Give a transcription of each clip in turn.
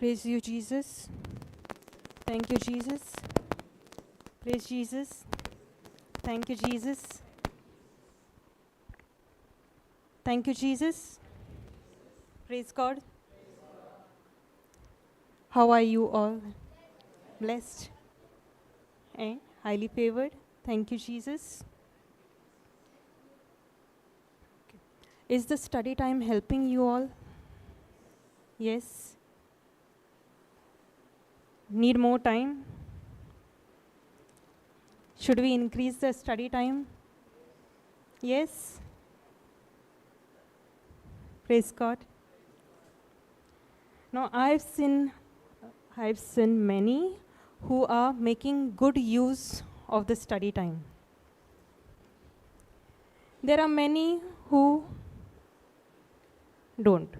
Praise you, Jesus. Thank you, Jesus. Praise Jesus. Thank you, Jesus. Thank you, Jesus. Praise God. How are you all? Blessed and highly favored. Thank you, Jesus. Is the study time helping you all? Yes. Need more time? Should we increase the study time? Yes. Praise God. Now I've seen many who are making good use of the study time. There are many who don't.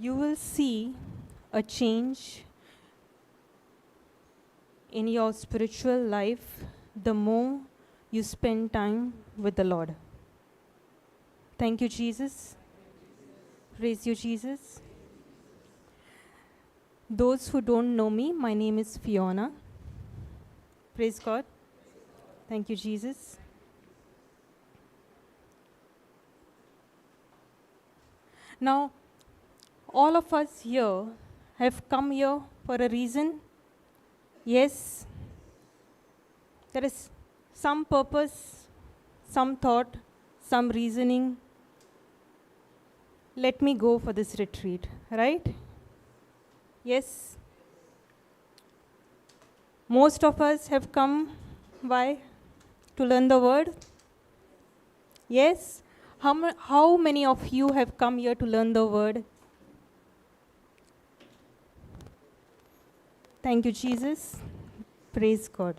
You will see a change in your spiritual life the more you spend time with the Lord. Thank you, Jesus. Praise you, Jesus. Those who don't know me, my name is Fiona. Praise God. Thank you, Jesus. Now, all of us here have come here for a reason. Yes, there is some purpose, some thought, some reasoning. Let me go for this retreat, right? Yes. Most of us have come, why? To learn the word. Yes. How many of you have come here to learn the word? Thank you, Jesus. Praise God.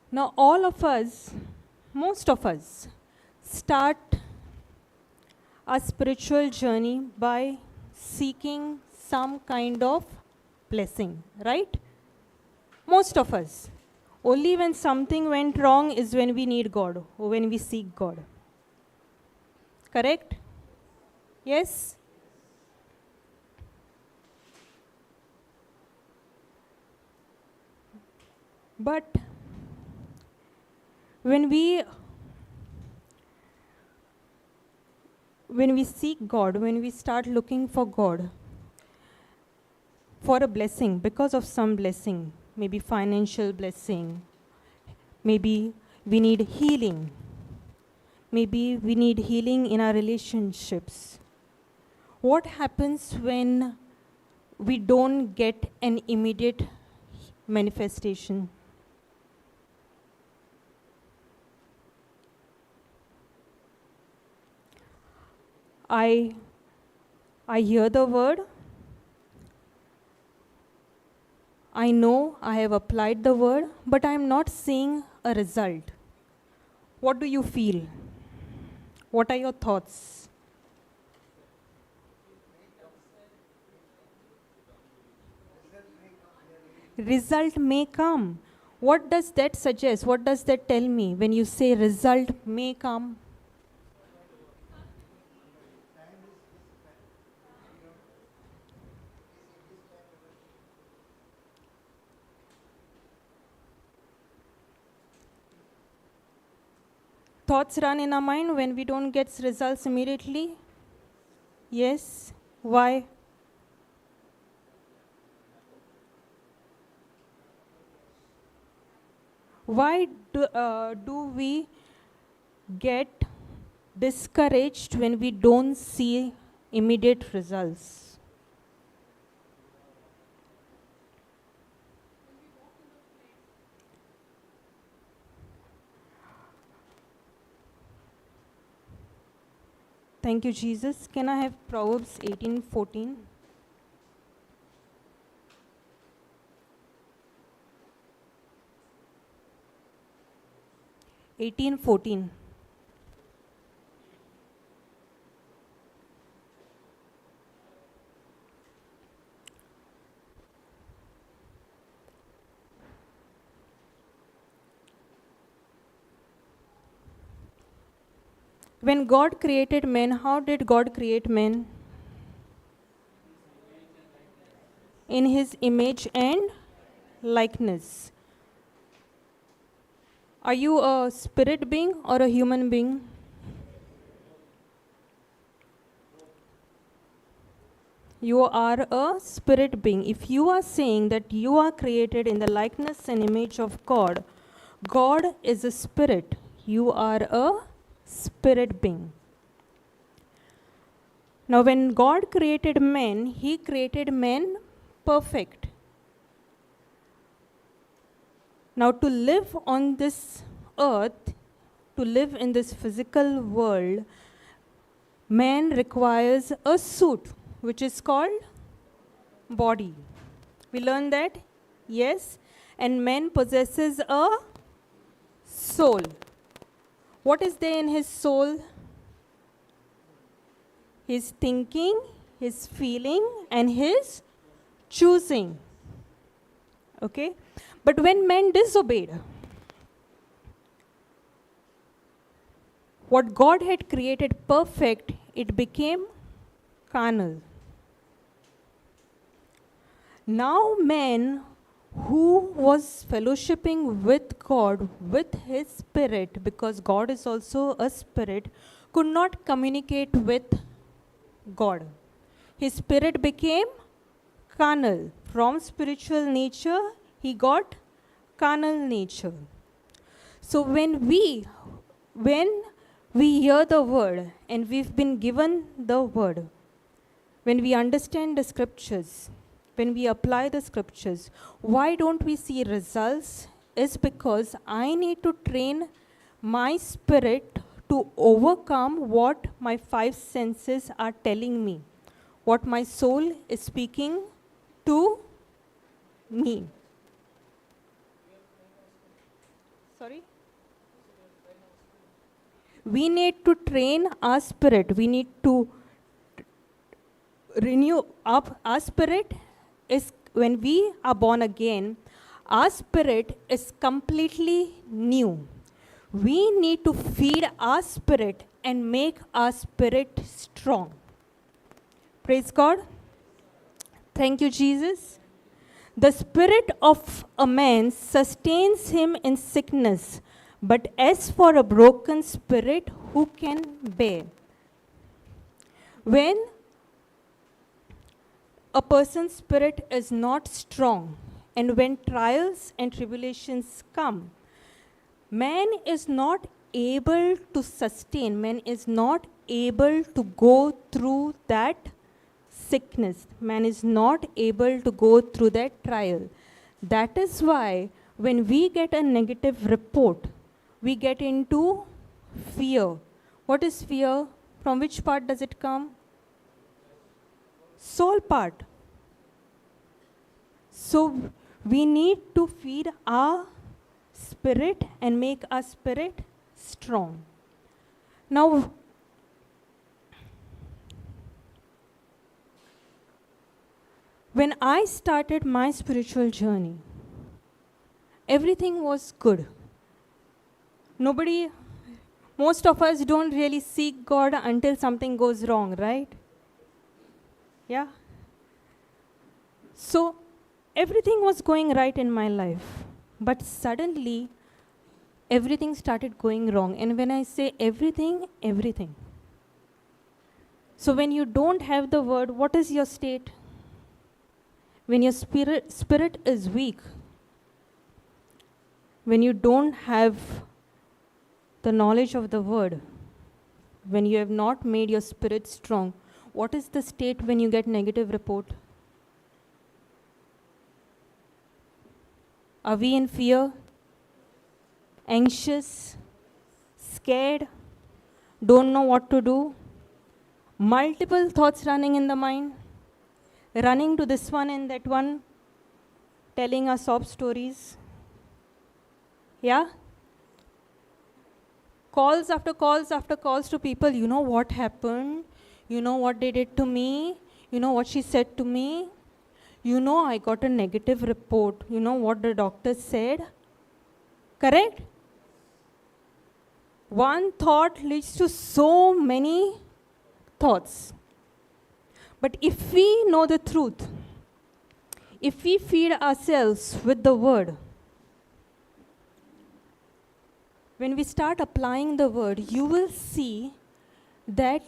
Now, all of us, most of us, start our spiritual journey by seeking some kind of blessing, right? Most of us. Only when something went wrong is when we need God or when we seek God. Correct? Yes? But when we seek God, when we start looking for God, for a blessing, because of some blessing, maybe financial blessing, maybe we need healing, maybe we need healing in our relationships. What happens when we don't get an immediate manifestation? I hear the word. I know I have applied the word, but I am not seeing a result. What do you feel? What are your thoughts? Result may come. What does that suggest? What does that tell me when you say result may come? Thoughts run in our mind when we don't get results immediately? Yes. Why? Why do we get discouraged when we don't see immediate results? Thank you, Jesus. Can I have Proverbs 18:14? When God created men, how did God create men? In his image and likeness. Are you a spirit being or a human being? You are a spirit being. If you are saying that you are created in the likeness and image of God, God is a spirit. You are a spirit being. Now, when God created men, he created men perfect. Now, to live on this earth, to live in this physical world, man requires a suit, which is called body. We learn that? Yes. And man possesses a soul. What is there in his soul? His thinking, his feeling, and his choosing. Okay? But when man disobeyed, what God had created perfect, it became carnal. Now man who was fellowshipping with God, with his spirit, because God is also a spirit, could not communicate with God. His spirit became carnal. From spiritual nature, he got carnal nature. So when we hear the word and we've been given the word, when we understand the scriptures, when we apply the scriptures, why don't we see results? Is because I need to train my spirit to overcome what my five senses are telling me, what my soul is speaking to me. Sorry? We need to train our spirit. We need to renew up our spirit. Is when we are born again, our spirit is completely new. We need to feed our spirit and make our spirit strong. Praise God. Thank you, Jesus. The spirit of a man sustains him in sickness, but as for a broken spirit, who can bear? When a person's spirit is not strong, and when trials and tribulations come, man is not able to sustain, man is not able to go through that sickness, man is not able to go through that trial. That is why when we get a negative report, we get into fear. What is fear? From which part does it come? Soul part. So we need to feed our spirit and make our spirit strong. Now, when I started my spiritual journey, everything was good. Most of us don't really seek God until something goes wrong, right? Yeah? So, everything was going right in my life. But suddenly, everything started going wrong. And when I say everything, everything. So when you don't have the word, what is your state? When your spirit is weak, when you don't have the knowledge of the word, when you have not made your spirit strong, what is the state when you get negative report? Are we in fear? Anxious? Scared? Don't know what to do? Multiple thoughts running in the mind? Running to this one and that one? Telling us sob stories? Yeah? Calls after calls after calls to people, you know what happened? You know what they did to me? You know what she said to me? You know I got a negative report. You know what the doctor said? Correct? One thought leads to so many thoughts. But if we know the truth, if we feed ourselves with the word, when we start applying the word, you will see that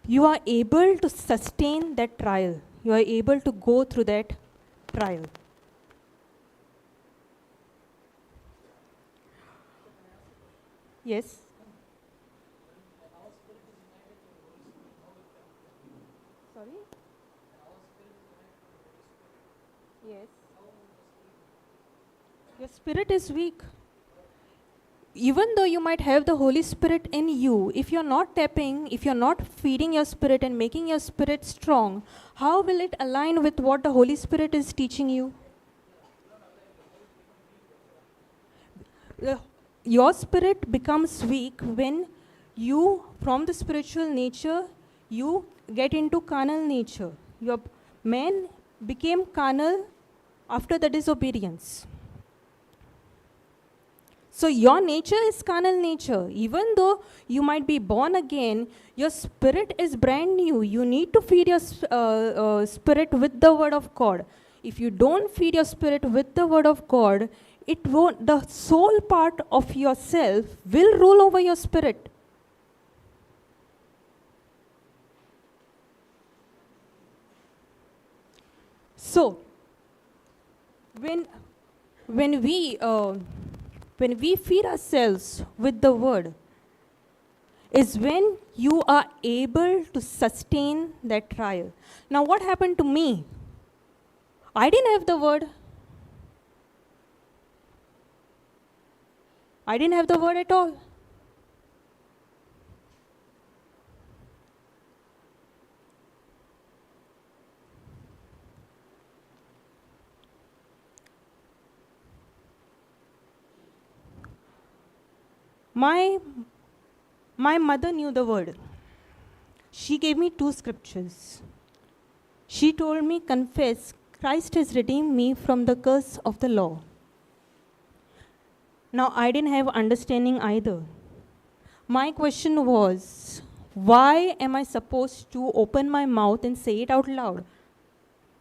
you are able to sustain that trial. You are able to go through that trial. Yes? Sorry? Yes. Your spirit is weak. Even though you might have the Holy Spirit in you, if you're not tapping, if you're not feeding your spirit and making your spirit strong, how will it align with what the Holy Spirit is teaching you? Your spirit becomes weak when you, from the spiritual nature, you get into carnal nature. Your man became carnal after the disobedience. So your nature is carnal nature. Even though you might be born again, your spirit is brand new. You need to feed your spirit with the word of God. If you don't feed your spirit with the word of God, it won't, the soul part of yourself will rule over your spirit. So, when we feed ourselves with the word, is when you are able to sustain that trial. Now, what happened to me? I didn't have the word. I didn't have the word at all. My mother knew the word. She gave me 2 scriptures. She told me, confess, Christ has redeemed me from the curse of the law. Now, I didn't have understanding either. My question was, why am I supposed to open my mouth and say it out loud?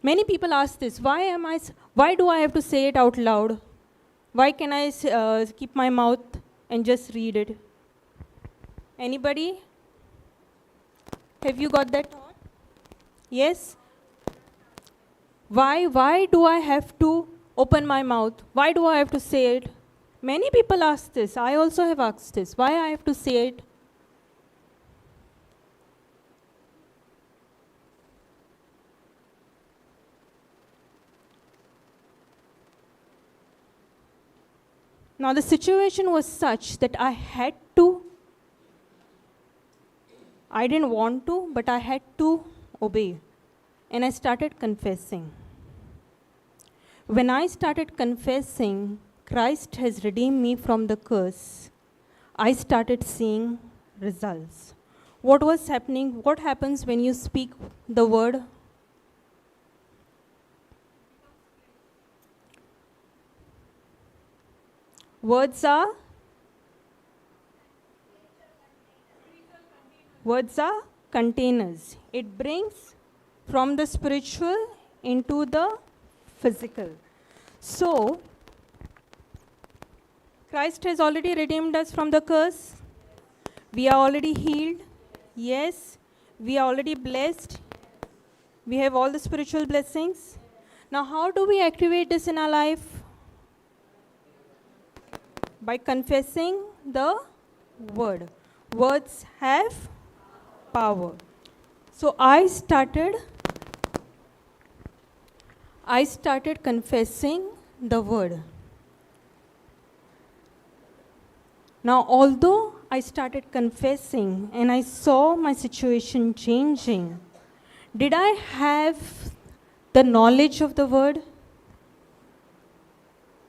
Many people ask this, why do I have to say it out loud? Why can I keep my mouth and just read it? Anybody? Have you got that thought? Yes? Why do I have to open my mouth? Why do I have to say it? Many people ask this. I also have asked this. Why I have to say it? Now the situation was such that I didn't want to, but I had to obey. And I started confessing. When I started confessing, Christ has redeemed me from the curse, I started seeing results. What was happening? What happens when you speak the word? Words are containers. It brings from the spiritual into the physical. So, Christ has already redeemed us from the curse. We are already healed. Yes. We are already blessed. We have all the spiritual blessings. Now, how do we activate this in our life? By confessing the word. Words have power. So I started confessing the word. Now, although I started confessing and I saw my situation changing, did I have the knowledge of the word?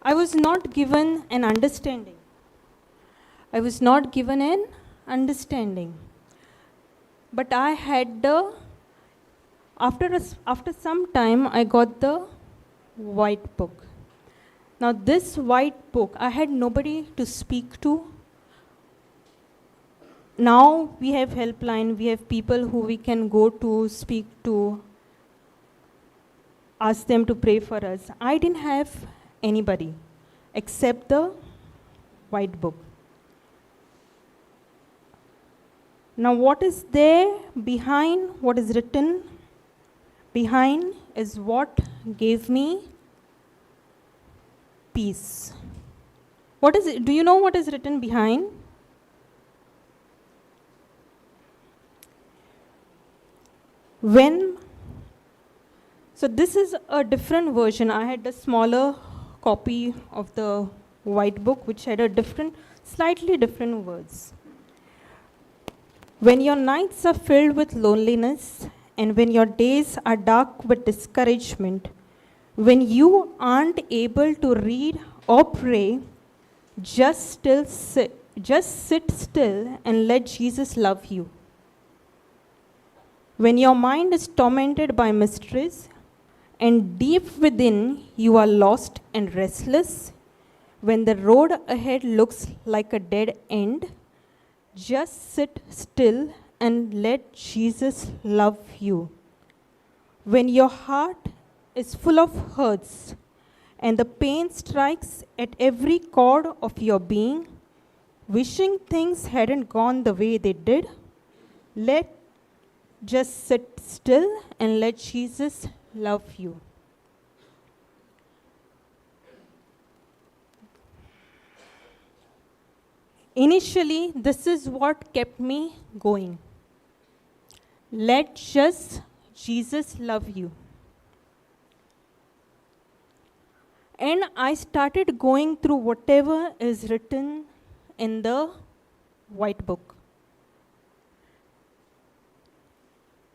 I was not given an understanding. But I had after some time, I got the white book. Now this white book, I had nobody to speak to. Now we have helpline, we have people who we can go to, speak to, ask them to pray for us. I didn't have anybody except the white book. Now what is there behind what is written? Behind is what gave me peace. What is it? Do you know what is written behind? So this is a different version. I had a smaller copy of the white book which had a slightly different words. When your nights are filled with loneliness and when your days are dark with discouragement, when you aren't able to read or pray, just sit still and let Jesus love you. When your mind is tormented by mysteries and deep within you are lost and restless, when the road ahead looks like a dead end, just sit still and let Jesus love you. When your heart is full of hurts and the pain strikes at every chord of your being, wishing things hadn't gone the way they did, just sit still and let Jesus love you. Initially, this is what kept me going. Let just Jesus love you. And I started going through whatever is written in the white book.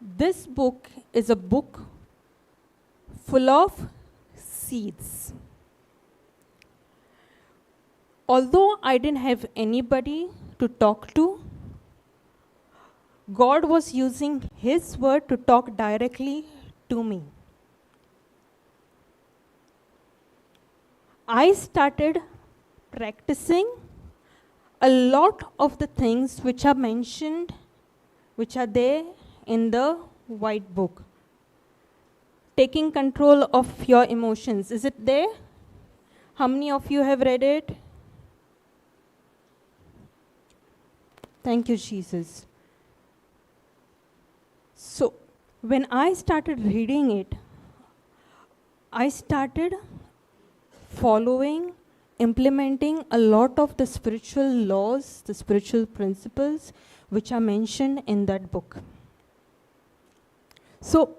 This book is a book full of seeds. Although I didn't have anybody to talk to, God was using His word to talk directly to me. I started practicing a lot of the things which are mentioned, which are there in the white book. Taking control of your emotions. Is it there? How many of you have read it? Thank you, Jesus. So, when I started reading it, I started following, implementing a lot of the spiritual laws, the spiritual principles which are mentioned in that book. So,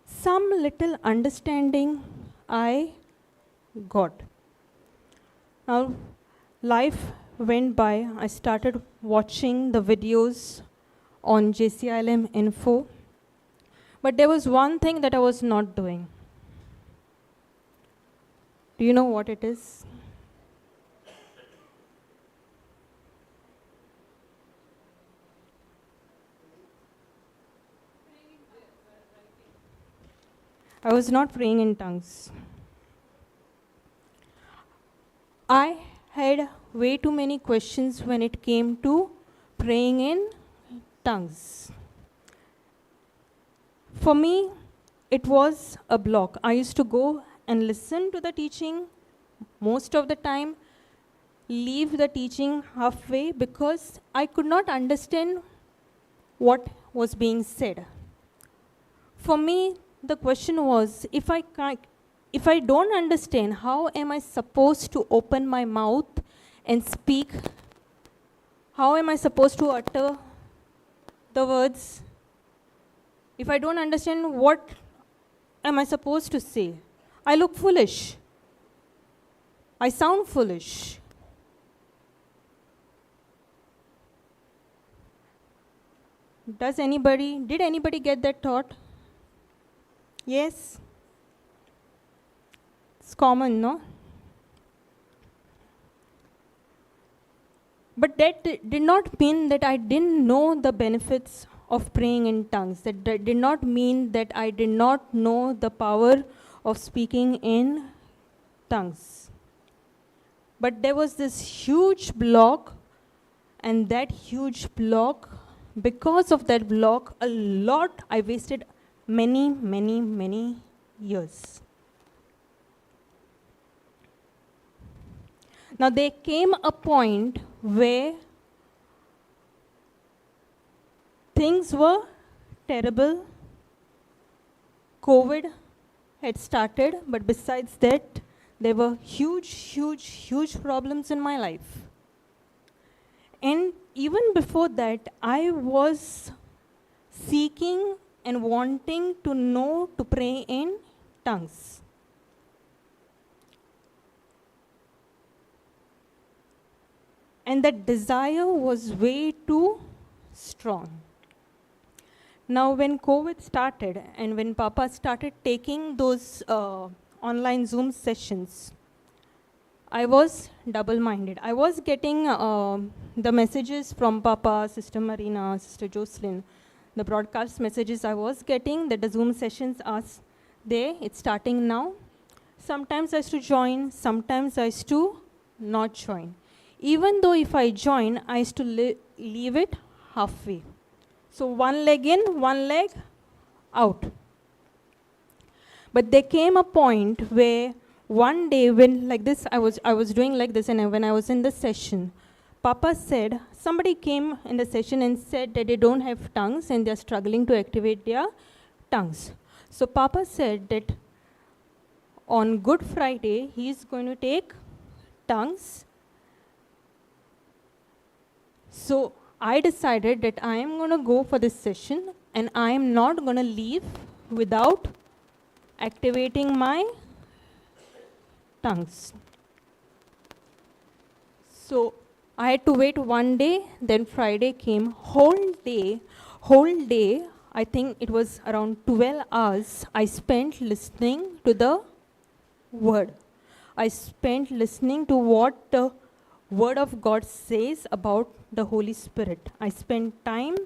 some little understanding I got. Now, life went by. I started watching the videos on JCILM info. But there was one thing that I was not doing. Do you know what it is? I was not praying in tongues. I had way too many questions when it came to praying in tongues. For me, it was a block. I used to go and listen to the teaching most of the time, leave the teaching halfway because I could not understand what was being said. For me, the question was, if I don't understand, how am I supposed to open my mouth and speak? How am I supposed to utter the words? If I don't understand, what am I supposed to say? I look foolish. I sound foolish. Did anybody get that thought? Yes? It's common, no? But that did not mean that I didn't know the benefits of praying in tongues. That did not mean that I did not know the power of speaking in tongues. But there was this huge block, and that huge block, because of that block, I wasted many years. Now there came a point where things were terrible. COVID had started, but besides that, there were huge problems in my life. And even before that, I was seeking and wanting to know to pray in tongues. And that desire was way too strong. Now when COVID started and when Papa started taking those online Zoom sessions, I was double-minded. I was getting the messages from Papa, Sister Marina, Sister Jocelyn, the broadcast messages I was getting that the Zoom sessions are there, it's starting now. Sometimes I used to join, sometimes I used to not join. Even though if I join, I used to leave it halfway. So one leg in, one leg out. But there came a point where one day when like this, I was doing like this, and when I was in the session, Papa said, somebody came in the session and said that they don't have tongues and they're struggling to activate their tongues. So Papa said that on Good Friday, he's going to take tongues. So I decided that I am going to go for this session and I am not going to leave without activating my tongues. So I had to wait one day, then Friday came. Whole day, I think it was around 12 hours, I spent listening to the word. I spent listening to what the Word of God says about the Holy Spirit. I spent time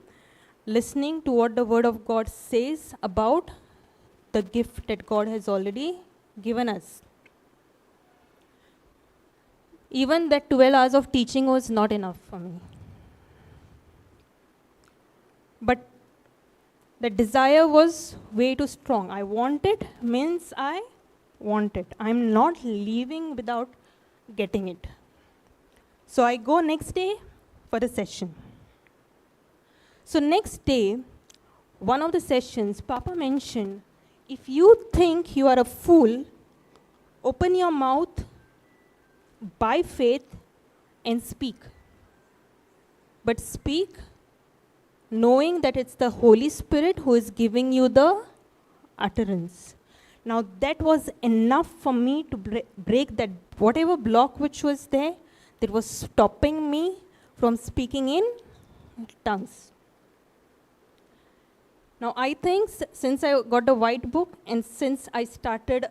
listening to what the Word of God says about the gift that God has already given us. Even that 12 hours of teaching was not enough for me. But the desire was way too strong. I want it means I want it. I'm not leaving without getting it. So I go next day for the session. So next day, one of the sessions, Papa mentioned, if you think you are a fool, open your mouth by faith and speak. But speak knowing that it's the Holy Spirit who is giving you the utterance. Now that was enough for me to break that whatever block which was there that was stopping me from speaking in tongues. Now I think since I got the white book and since I started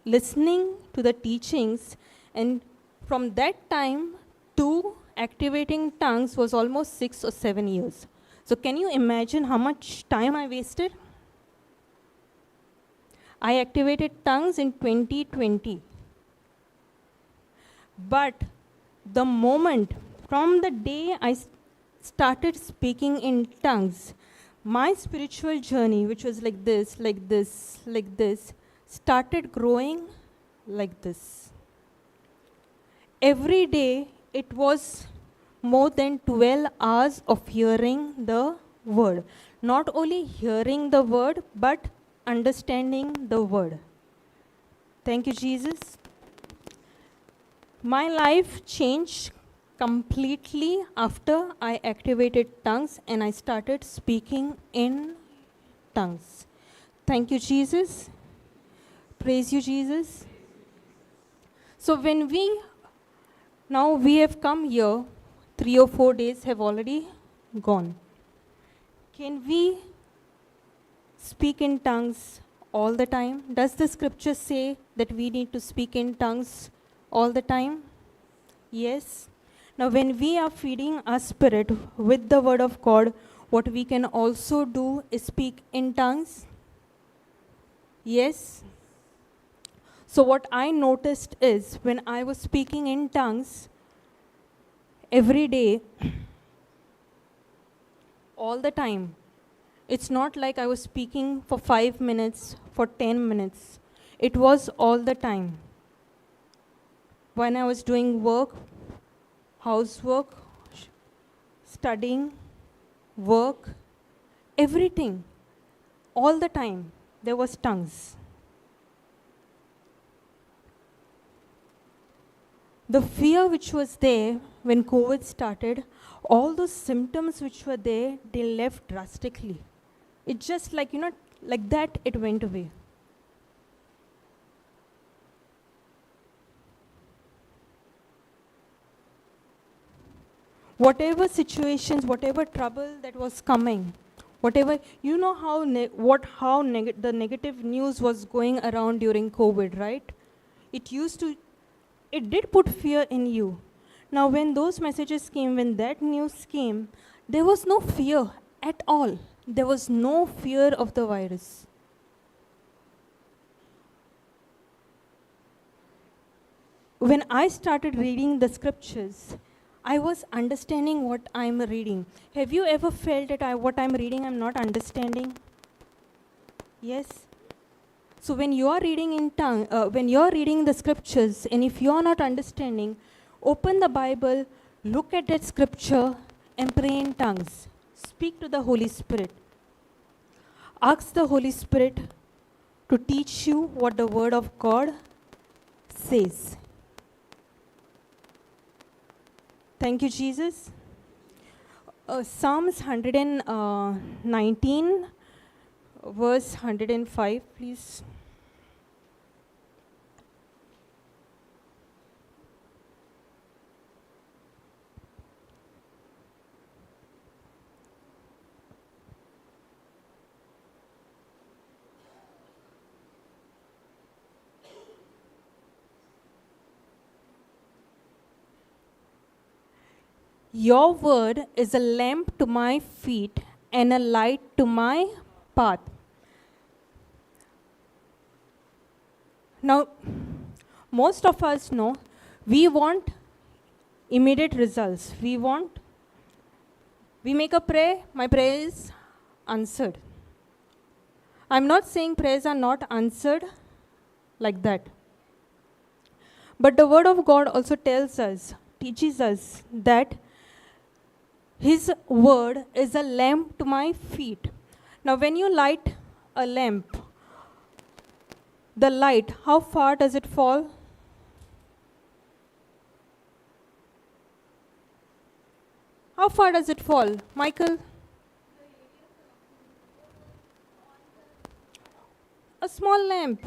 listening to the teachings, and from that time to activating tongues was almost 6 or 7 years. So can you imagine how much time I wasted? I activated tongues in 2020. But the moment, from the day I started speaking in tongues, my spiritual journey, which was like this, started growing like this. Every day, it was more than 12 hours of hearing the word. Not only hearing the word, but understanding the word. Thank you, Jesus. My life changed completely after I activated tongues and I started speaking in tongues. Thank you, Jesus. Praise you, Jesus. So when now we have come here, 3 or 4 days have already gone. Can we speak in tongues all the time? Does the scripture say that we need to speak in tongues all the time? Yes. Now when we are feeding our spirit with the word of God, what we can also do is speak in tongues. Yes. So what I noticed is when I was speaking in tongues every day, all the time, it's not like I was speaking for 5 minutes, for 10 minutes. It was all the time. When I was doing work, housework, studying, work, everything, all the time, there was tongues. The fear which was there when COVID started, all those symptoms which were there, they left drastically. It just like, like that it went away. Whatever situations, whatever trouble that was coming, whatever, how the negative news was going around during COVID, right? It did put fear in you. Now when those messages came, when that news came, there was no fear at all. There was no fear of the virus. When I started reading the scriptures, I was understanding what I'm reading. Have you ever felt that what I'm reading I'm not understanding? Yes? So when you are reading in tongue, when you are reading the scriptures, and if you are not understanding, open the Bible, look at that scripture, and pray in tongues. Speak to the Holy Spirit. Ask the Holy Spirit to teach you what the Word of God says. Thank you, Jesus. Psalms 119, verse 105, please. Your word is a lamp to my feet and a light to my path. Now, most of us know we want immediate results. We make a prayer, my prayer is answered. I'm not saying prayers are not answered like that. But the Word of God also teaches us that His word is a lamp to my feet. Now when you light a lamp, the light, how far does it fall? How far does it fall, Michael? A small lamp.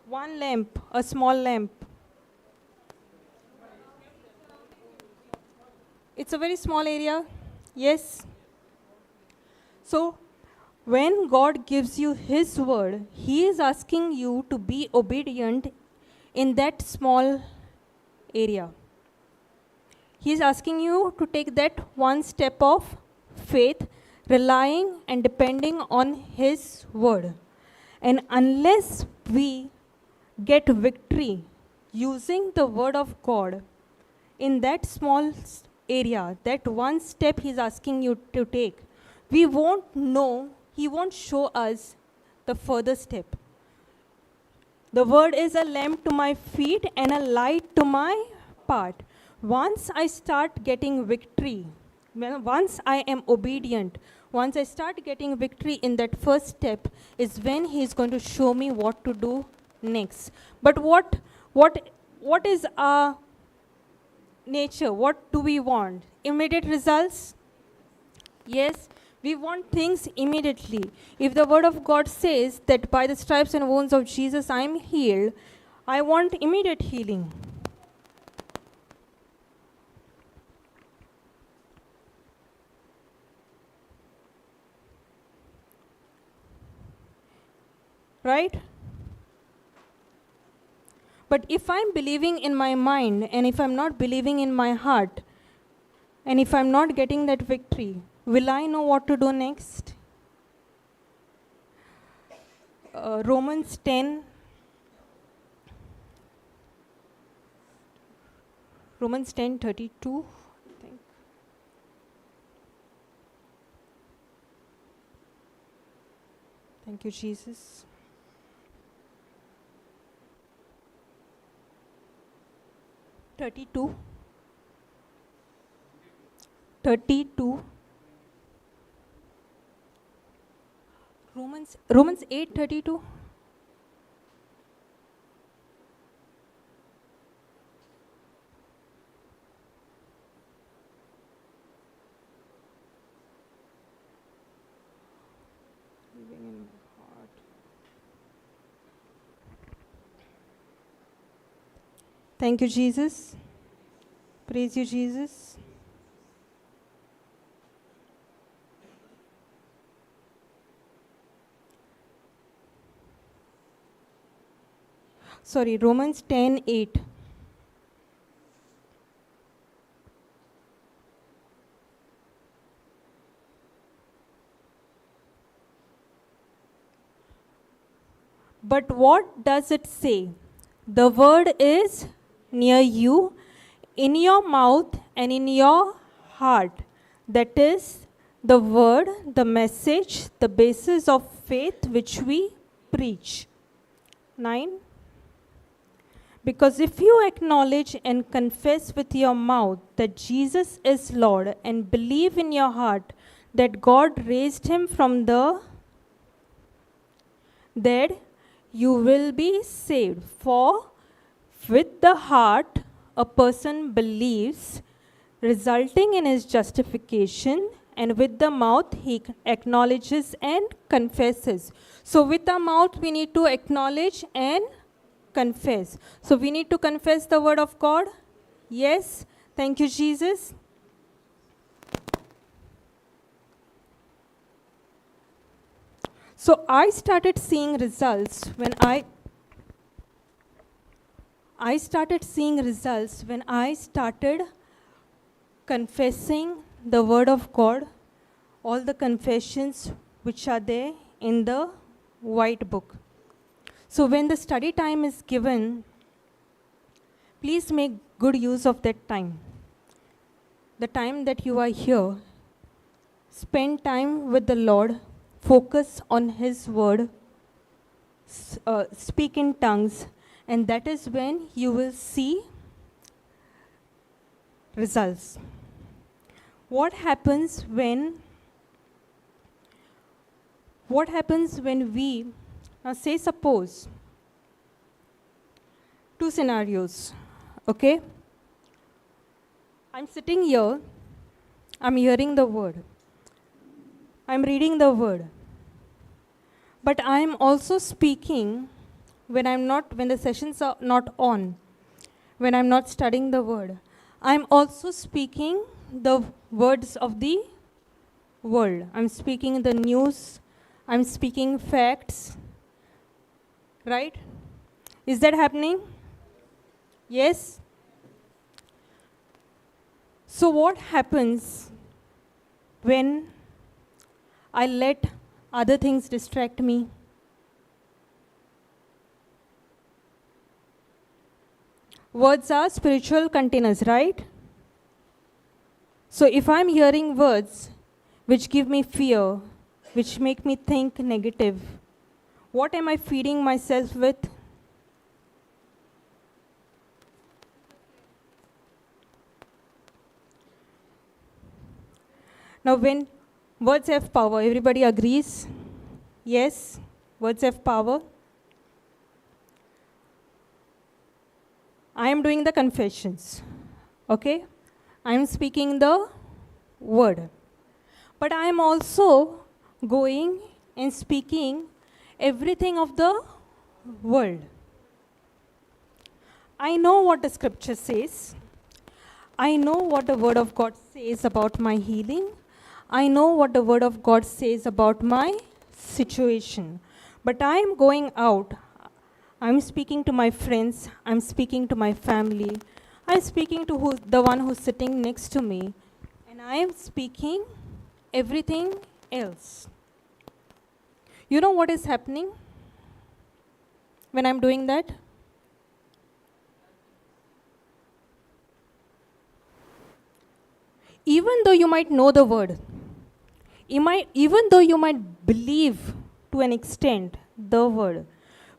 One lamp, a small lamp. It's a very small area, yes. So, when God gives you His word, He is asking you to be obedient in that small area. He is asking you to take that one step of faith, relying and depending on His word. And unless we get victory using the word of God in that small area, that one step He's asking you to take, we won't know, He won't show us the further step. The word is a lamp to my feet and a light to my path. Once I start getting victory, once I am obedient, once I start getting victory in that first step, is when He's going to show me what to do next. But what is our nature? What do we want? Immediate results? Yes, we want things immediately. If the word of God says that by the stripes and wounds of Jesus I am healed, I want immediate healing. Right? But if I'm believing in my mind, and if I'm not believing in my heart, and if I'm not getting that victory, will I know what to do next? Romans 10, Romans 10:32, I think. Thank you, Jesus. 32. 32. Romans 8:32. Living in my heart. Thank you, Jesus. Praise you, Jesus. Sorry, Romans 10:8. But what does it say? The word is near you, in your mouth and in your heart. That is the word, the message, the basis of faith which we preach. 9. Because if you acknowledge and confess with your mouth that Jesus is Lord and believe in your heart that God raised him from the dead, you will be saved. For with the heart a person believes, resulting in his justification, and with the mouth he acknowledges and confesses. So with our mouth we need to acknowledge and confess. So we need to confess the word of God. Yes. Thank you, Jesus. So I started seeing results when I started confessing the word of God, all the confessions which are there in the white book. So when the study time is given, please make good use of that time. The time that you are here, spend time with the Lord, focus on his word, speak in tongues, and that is when you will see results. What happens when we, now say suppose, two scenarios, okay? I'm sitting here, I'm hearing the word, I'm reading the word, but I'm also speaking when the sessions are not on, when I'm not studying the word. I'm also speaking the words of the world. I'm speaking the news, I'm speaking facts, right? Is that happening? Yes? So what happens when I let other things distract me? Words are spiritual containers, right? So if I'm hearing words which give me fear, which make me think negative, what am I feeding myself with? Now when words have power, everybody agrees? Yes, words have power. I am doing the confessions, okay? I am speaking the word. But I am also going and speaking everything of the world. I know what the scripture says. I know what the word of God says about my healing. I know what the word of God says about my situation. But I am going out. I'm speaking to my friends. I'm speaking to my family. I'm speaking to the one who's sitting next to me. And I am speaking everything else. You know what is happening? when I'm doing that? Even though you might know the word, even though you might believe to an extent the word,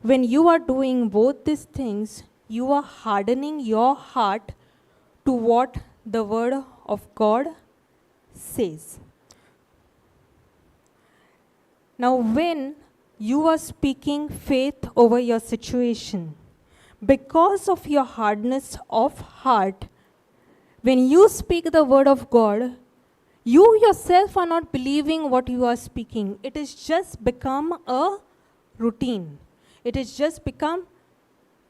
when you are doing both these things, you are hardening your heart to what the word of God says. Now, when you are speaking faith over your situation, because of your hardness of heart, when you speak the word of God, you yourself are not believing what you are speaking. It is just become a routine. It is just become,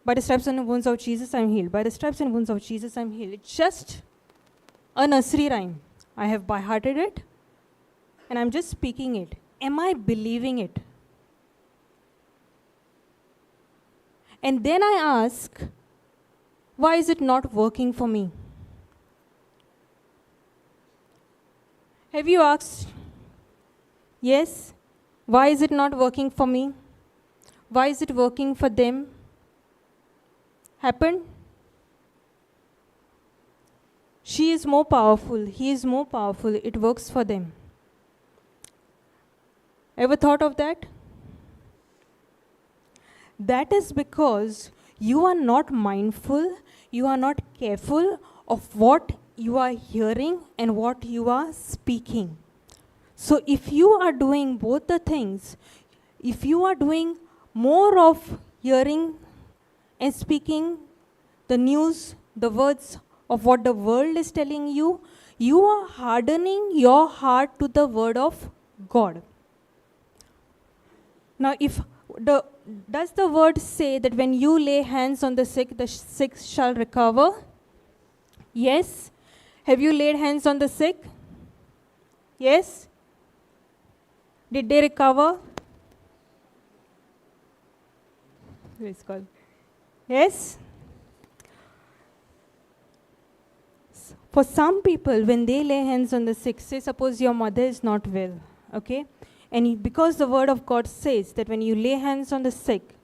by the stripes and wounds of Jesus, I'm healed. By the stripes and wounds of Jesus, I'm healed. It's just a nursery rhyme. I have by-hearted it, and I'm just speaking it. Am I believing it? And then I ask, why is it not working for me? Have you asked, yes, why is it not working for me? Why is it working for them? Happened? She is more powerful, he is more powerful, it works for them. Ever thought of that? That is because you are not mindful, you are not careful of what you are hearing and what you are speaking. So if you are doing both the things, if you are doing more of hearing and speaking the news, the words of what the world is telling you, you are hardening your heart to the word of God. Now, does the word say that when you lay hands on the sick shall recover? Yes. Have you laid hands on the sick? Yes. Did they recover? Praise God. Yes. For some people, when they lay hands on the sick, say suppose your mother is not well, okay? And because the word of God says that when you lay hands on the sick,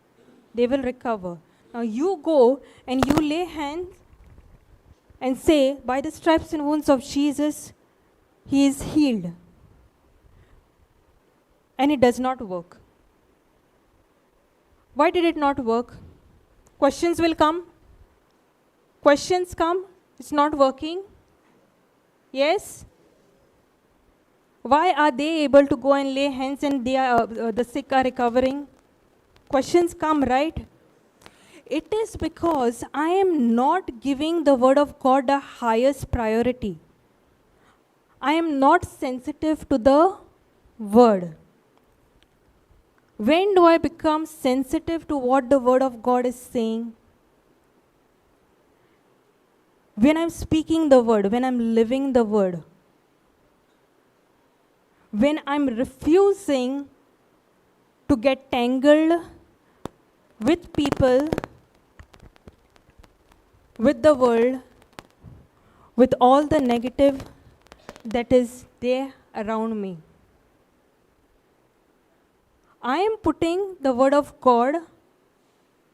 they will recover. Now you go and you lay hands and say, by the stripes and wounds of Jesus, he is healed. And it does not work. Why did it not work? Questions will come. Questions come. It's not working. Yes? Why are they able to go and lay hands and they are, the sick are recovering? Questions come, right? It is because I am not giving the word of God the highest priority. I am not sensitive to the word. When do I become sensitive to what the word of God is saying? When I'm speaking the word, when I'm living the word. When I'm refusing to get tangled with people, with the world, with all the negative that is there around me. I am putting the word of God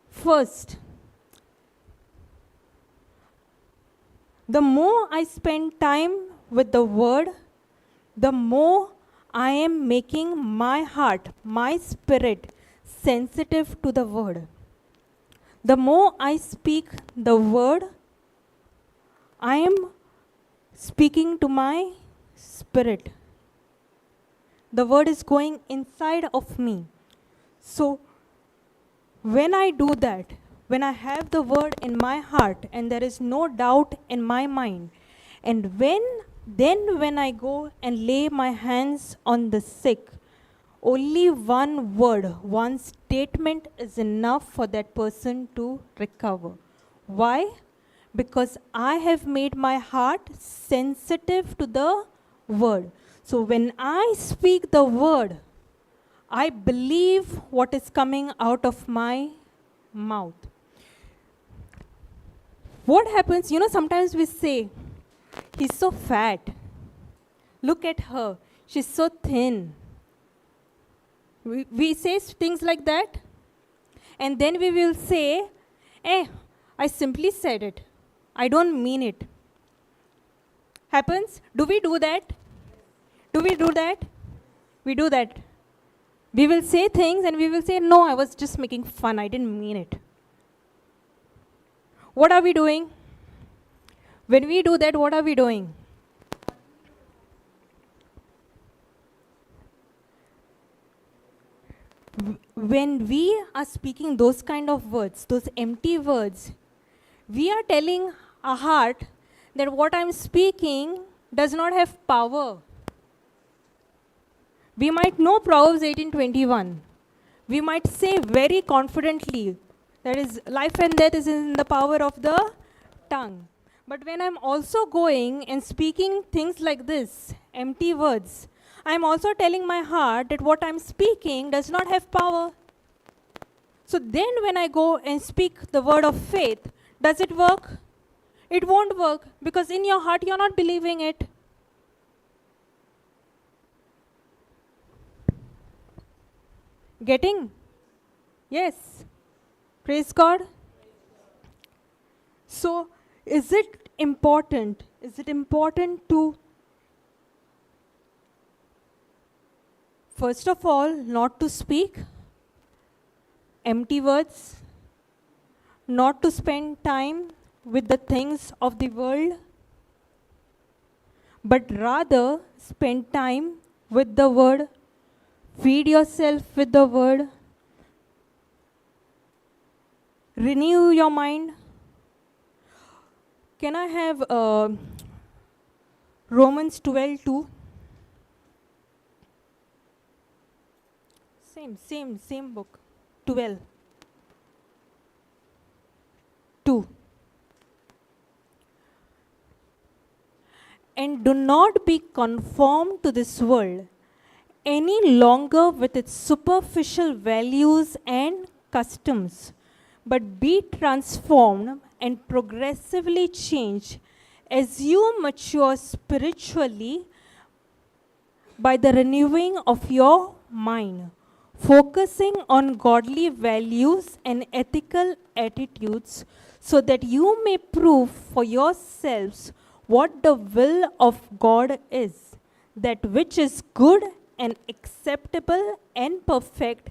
first. The more I spend time with the word, the more I am making my heart, my spirit, sensitive to the word. The more I speak the word, I am speaking to my spirit. The word is going inside of me. So, when I do that, when I have the word in my heart and there is no doubt in my mind, and when I go and lay my hands on the sick, only one word, one statement is enough for that person to recover. Why? Because I have made my heart sensitive to the word. So when I speak the word, I believe what is coming out of my mouth. What happens, sometimes we say, he's so fat. Look at her. She's so thin. We say things like that. And then we will say, I simply said it. I don't mean it. Happens? Do we do that? Do we do that? We do that. We will say things and we will say, no, I was just making fun. I didn't mean it. What are we doing? When we do that, what are we doing? When we are speaking those kind of words, those empty words, we are telling our heart that what I'm speaking does not have power. We might know Proverbs 18:21. We might say very confidently, that is, life and death is in the power of the tongue. But when I'm also going and speaking things like this, empty words, I'm also telling my heart that what I'm speaking does not have power. So then when I go and speak the word of faith, does it work? It won't work, because in your heart you're not believing it. Getting? Yes. Praise God. So, is it important? Is it important to, first of all, not to speak empty words, not to spend time with the things of the world, but rather spend time with the word? Feed yourself with the word. Renew your mind. Can I have Romans 12:2? Same book. 12:2. And do not be conformed to this world any longer with its superficial values and customs, but be transformed and progressively changed as you mature spiritually by the renewing of your mind, focusing on godly values and ethical attitudes, so that you may prove for yourselves what the will of God is, that which is good and acceptable and perfect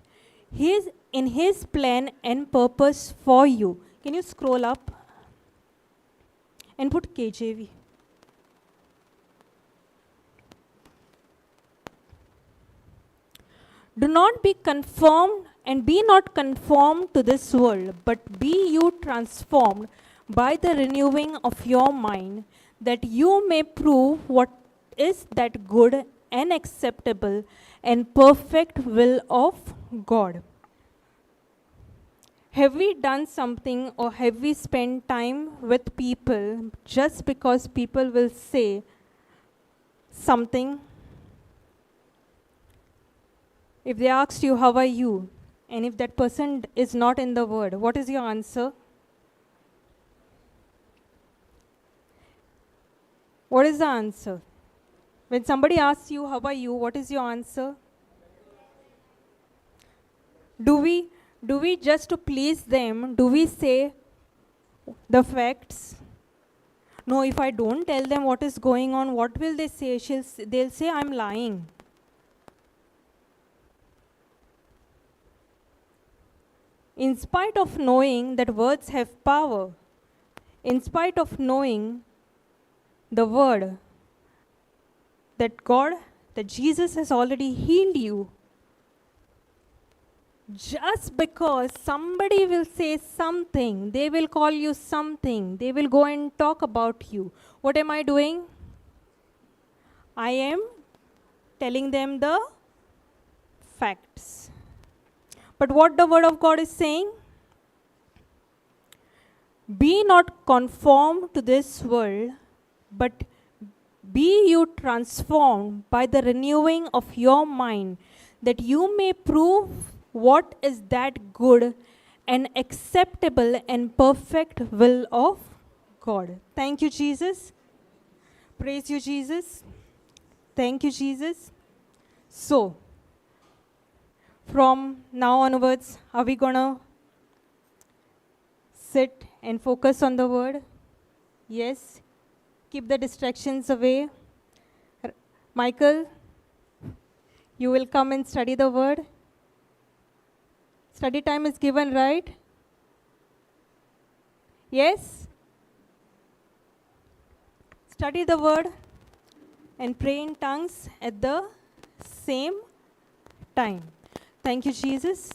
in His plan and purpose for you. Can you scroll up and put KJV? Do not be conformed and be not conformed to this world, but be you transformed by the renewing of your mind, that you may prove what is that good and acceptable and perfect will of God. Have we done something, or have we spent time with people just because people will say something? If they asked you, how are you? And if that person is not in the word, what is your answer? What is the answer? When somebody asks you, how are you? What is your answer? Do we just to please them, do we say the facts? No, if I don't tell them what is going on, what will they say? They'll say I'm lying. In spite of knowing that words have power, in spite of knowing the word, that Jesus has already healed you, just because somebody will say something, they will call you something, they will go and talk about you, what am I doing? I am telling them the facts. But what the word of God is saying? Be not conformed to this world, but be you transformed by the renewing of your mind, that you may prove what is that good and acceptable and perfect will of God. Thank you, Jesus. Praise you, Jesus. Thank you, Jesus. So, from now onwards, are we gonna sit and focus on the word. Yes. Keep the distractions away. Michael, you will come and study the word. Study time is given, right? Yes? Study the word and pray in tongues at the same time. Thank you, Jesus.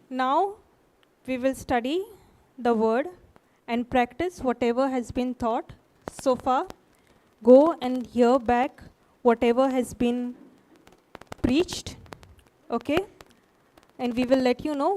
Now we will study the word and practice whatever has been taught so far. Go and hear back whatever has been preached. Okay? And we will let you know